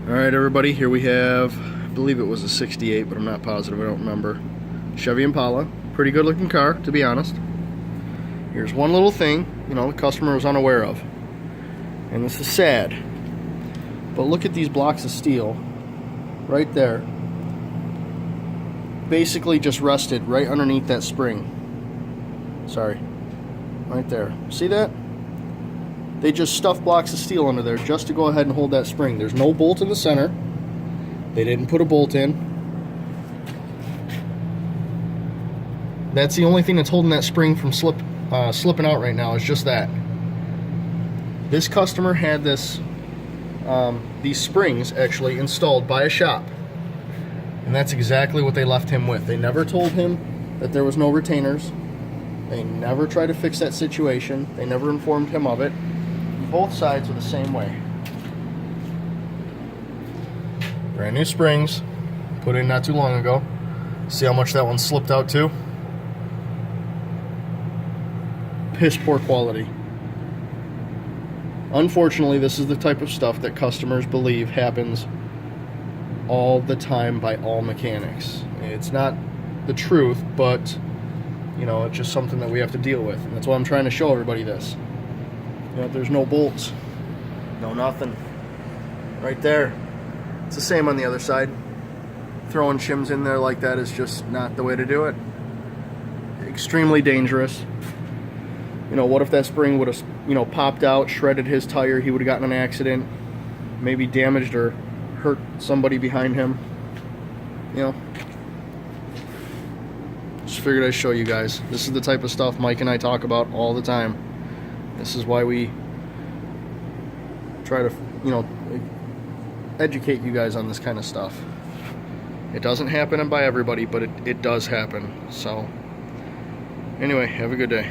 Alright everybody, here we have, I believe it was a 68, but I'm not positive, I don't remember. Chevy Impala. Pretty good looking car, to be honest. Here's one little thing, the customer was unaware of. And this is sad. But look at these blocks of steel right there. Basically just rested right underneath that spring. Sorry. Right there. See that? They just stuffed blocks of steel under there just to go ahead and hold that spring. There's no bolt in the center. They didn't put a bolt in. That's the only thing that's holding that spring from slipping out right now, is just that. This customer had these springs actually installed by a shop. And that's exactly what they left him with. They never told him that there was no retainers. They never tried to fix that situation. They never informed him of it. Both sides are the same way. Brand new springs, put in not too long ago. See how much that one slipped out too? Piss poor quality. Unfortunately, this is the type of stuff that customers believe happens all the time by all mechanics. It's not the truth, but it's just something that we have to deal with. And that's why I'm trying to show everybody this. There's no bolts, no nothing. Right there. It's the same on the other side. Throwing shims in there like that is just not the way to do it. Extremely dangerous. What if that spring would have, popped out, shredded his tire, he would have gotten in an accident, maybe damaged or hurt somebody behind him. Just figured I'd show you guys. This is the type of stuff Mike and I talk about all the time. This is why we try to, educate you guys on this kind of stuff. It doesn't happen by everybody, but it does happen. So, anyway, have a good day.